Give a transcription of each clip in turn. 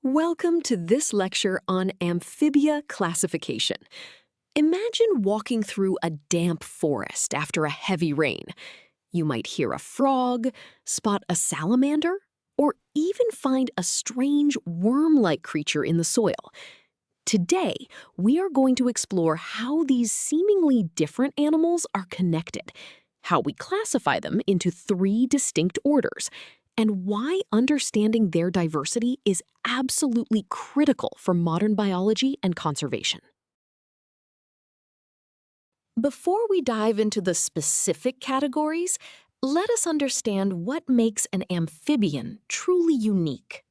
Welcome to this lecture on amphibia classification. Imagine walking through a damp forest after a heavy rain. You might hear a frog, spot a salamander, or even find a strange worm-like creature in the soil. Today, we are going to explore how these seemingly different animals are connected, how we classify them into three distinct orders, and why understanding their diversity is absolutely critical for modern biology and conservation. Before we dive into the specific categories, let us understand what makes an amphibian truly unique.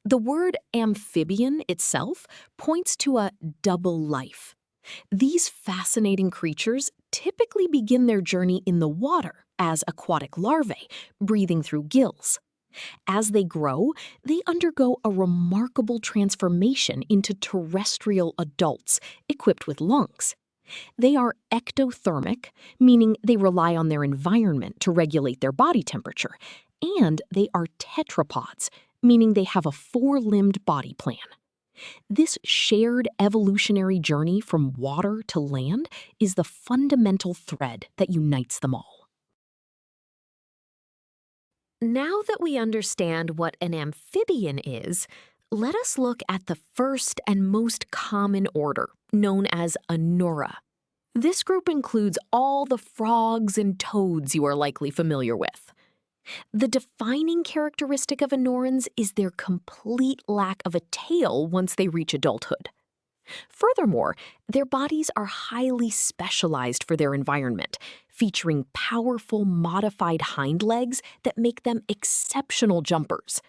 The word amphibian itself points to a double life. These fascinating creatures typically begin their journey in the water as aquatic larvae, breathing through gills. As they grow, they undergo a remarkable transformation into terrestrial adults equipped with lungs. They are ectothermic, meaning they rely on their environment to regulate their body temperature, and they are tetrapods, meaning they have a four-limbed body plan. This shared evolutionary journey from water to land is the fundamental thread that unites them all. Now that we understand what an amphibian is, let us look at the first and most common order, known as Anura. This group includes all the frogs and toads you are likely familiar with. The defining characteristic of Anurans is their complete lack of a tail once they reach adulthood. Furthermore, their bodies are highly specialized for their environment, featuring powerful modified hind legs that make them exceptional jumpers.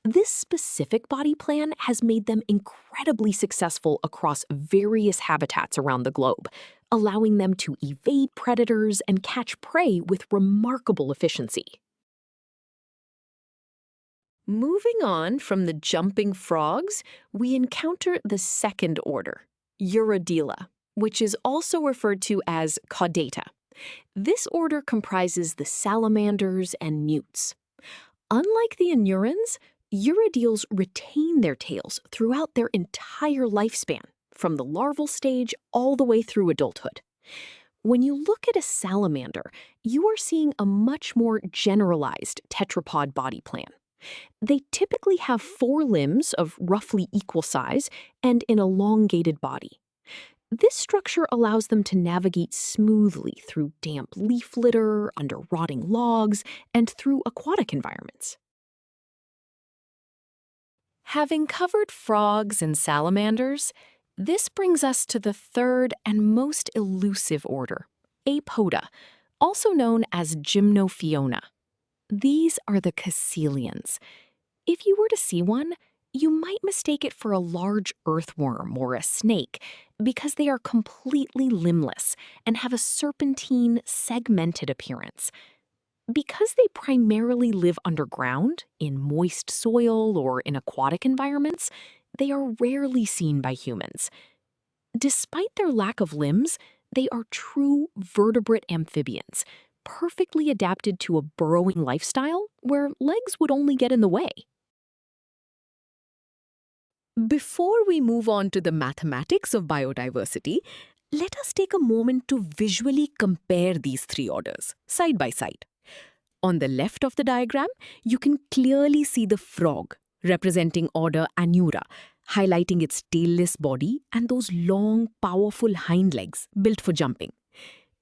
This specific body plan has made them incredibly successful across various habitats around the globe, allowing them to evade predators and catch prey with remarkable efficiency. Moving on from the jumping frogs, we encounter the second order, Urodela, which is also referred to as Chordata. This order comprises the salamanders and newts. Unlike the Anurans, Urodeles retain their tails throughout their entire lifespan, from the larval stage all the way through adulthood. When you look at a salamander, you are seeing a much more generalized tetrapod body plan. They typically have four limbs of roughly equal size and an elongated body. This structure allows them to navigate smoothly through damp leaf litter, under rotting logs, and through aquatic environments. Having covered frogs and salamanders, this brings us to the third and most elusive order, Apoda, also known as Gymnophiona. These are the caecilians. If you were to see one, you might mistake it for a large earthworm or a snake because they are completely limbless and have a serpentine, segmented appearance. Because they primarily live underground, in moist soil or in aquatic environments, they are rarely seen by humans. Despite their lack of limbs, they are true vertebrate amphibians, perfectly adapted to a burrowing lifestyle where legs would only get in the way. Before we move on to the mathematics of biodiversity, let us take a moment to visually compare these three orders, side by side. On the left of the diagram, you can clearly see the frog, representing order Anura, highlighting its tailless body and those long, powerful hind legs built for jumping.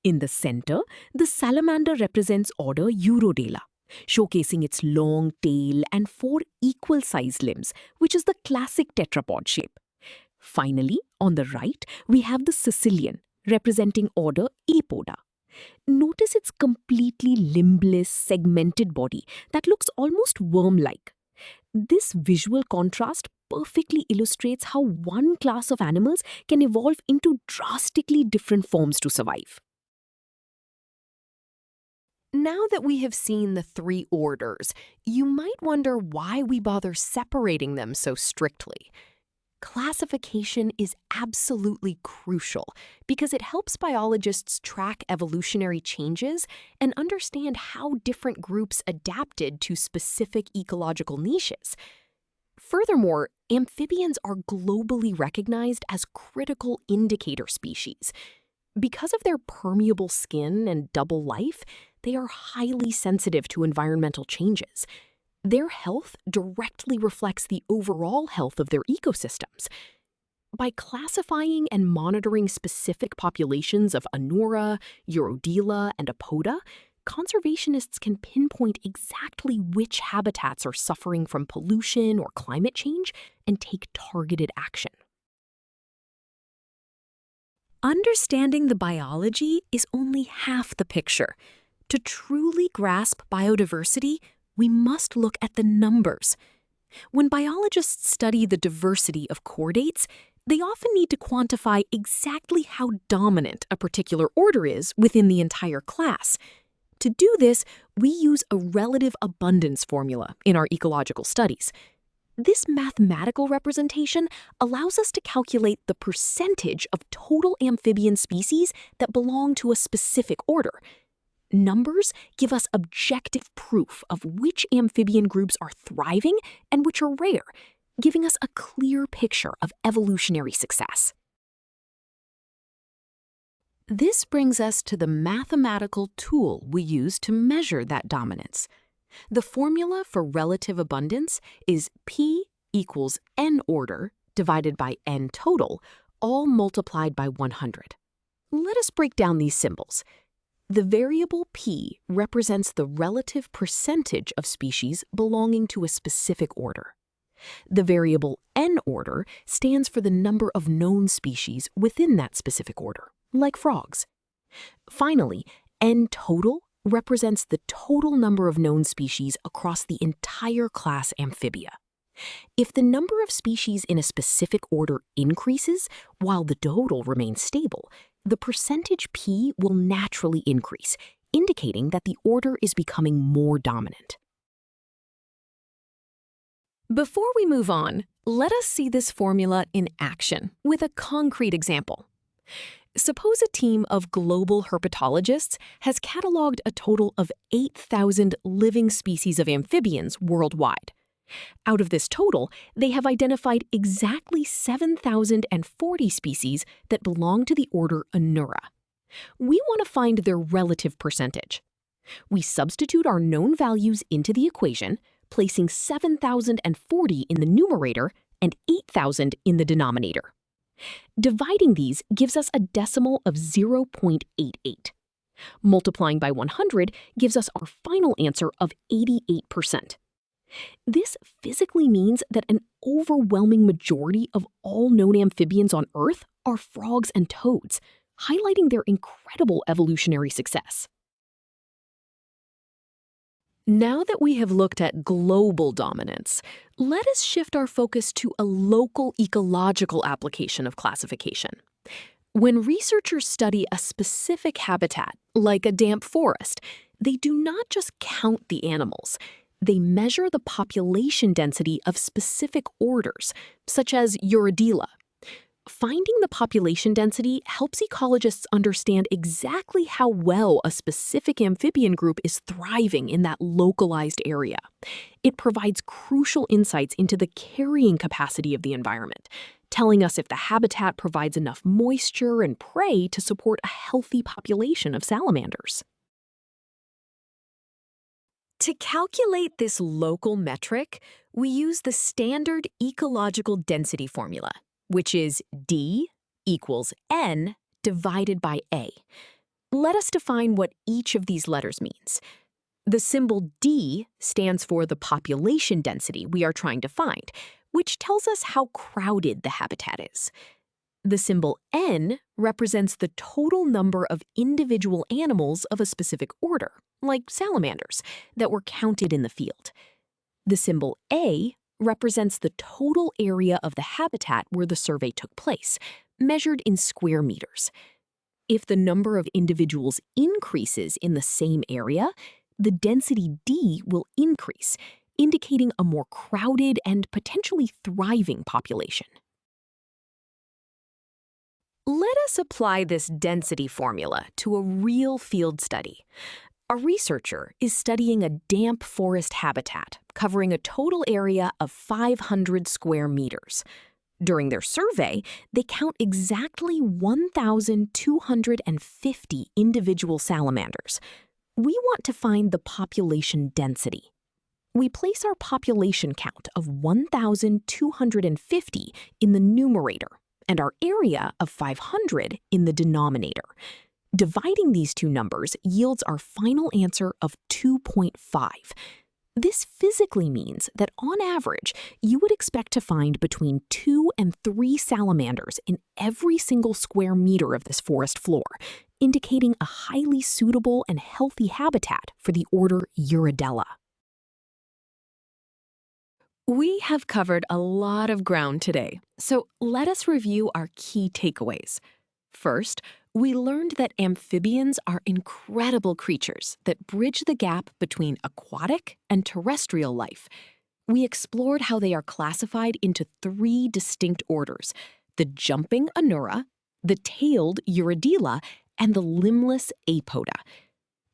In the center, the salamander represents order Urodela, showcasing its long tail and four equal-sized limbs, which is the classic tetrapod shape. Finally, on the right, we have the caecilian, representing order Apoda. Notice its completely limbless, segmented body that looks almost worm-like. This visual contrast perfectly illustrates how one class of animals can evolve into drastically different forms to survive. Now that we have seen the three orders, you might wonder why we bother separating them so strictly. Classification is absolutely crucial because it helps biologists track evolutionary changes and understand how different groups adapted to specific ecological niches. Furthermore, amphibians are globally recognized as critical indicator species. Because of their permeable skin and double life, they are highly sensitive to environmental changes. Their health directly reflects the overall health of their ecosystems. By classifying and monitoring specific populations of Anura, Urodela, and Apoda, conservationists can pinpoint exactly which habitats are suffering from pollution or climate change and take targeted action. Understanding the biology is only half the picture. To truly grasp biodiversity, we must look at the numbers. When biologists study the diversity of chordates, they often need to quantify exactly how dominant a particular order is within the entire class. To do this, we use a relative abundance formula in our ecological studies. This mathematical representation allows us to calculate the percentage of total amphibian species that belong to a specific order. Numbers give us objective proof of which amphibian groups are thriving and which are rare, giving us a clear picture of evolutionary success. This brings us to the mathematical tool we use to measure that dominance. The formula for relative abundance is P equals N order divided by N total, all multiplied by 100. Let us break down these symbols. The variable P represents the relative percentage of species belonging to a specific order. The variable N order stands for the number of known species within that specific order, like frogs. Finally, N total represents the total number of known species across the entire class Amphibia. If the number of species in a specific order increases while the total remains stable, the percentage P will naturally increase, indicating that the order is becoming more dominant. Before we move on, let us see this formula in action with a concrete example. Suppose a team of global herpetologists has cataloged a total of 8,000 living species of amphibians worldwide. Out of this total, they have identified exactly 7,040 species that belong to the order Anura. We want to find their relative percentage. We substitute our known values into the equation, placing 7,040 in the numerator and 8,000 in the denominator. Dividing these gives us a decimal of 0.88. Multiplying by 100 gives us our final answer of 88%. This physically means that an overwhelming majority of all known amphibians on Earth are frogs and toads, highlighting their incredible evolutionary success. Now that we have looked at global dominance, let us shift our focus to a local ecological application of classification. When researchers study a specific habitat, like a damp forest, they do not just count the animals. They measure the population density of specific orders, such as Urodela. Finding the population density helps ecologists understand exactly how well a specific amphibian group is thriving in that localized area. It provides crucial insights into the carrying capacity of the environment, telling us if the habitat provides enough moisture and prey to support a healthy population of salamanders. To calculate this local metric, we use the standard ecological density formula, which is D equals N divided by A. Let us define what each of these letters means. The symbol D stands for the population density we are trying to find, which tells us how crowded the habitat is. The symbol N represents the total number of individual animals of a specific order, like salamanders, that were counted in the field. The symbol A represents the total area of the habitat where the survey took place, measured in square meters. If the number of individuals increases in the same area, the density D will increase, indicating a more crowded and potentially thriving population. Let us apply this density formula to a real field study. A researcher is studying a damp forest habitat covering a total area of 500 square meters. During their survey, they count exactly 1,250 individual salamanders. We want to find the population density. We place our population count of 1,250 in the numerator and our area of 500 in the denominator. Dividing these two numbers yields our final answer of 2.5. This physically means that on average, you would expect to find between 2 and 3 salamanders in every single square meter of this forest floor, indicating a highly suitable and healthy habitat for the order Urodela. We have covered a lot of ground today, so let us review our key takeaways. First, we learned that amphibians are incredible creatures that bridge the gap between aquatic and terrestrial life. We explored how they are classified into 3 distinct orders: the jumping Anura, the tailed Urodela, and the limbless Apoda.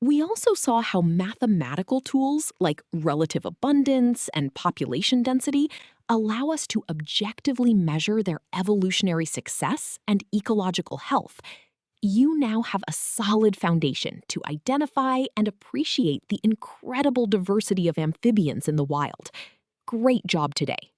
We also saw how mathematical tools like relative abundance and population density allow us to objectively measure their evolutionary success and ecological health. You now have a solid foundation to identify and appreciate the incredible diversity of amphibians in the wild. Great job today.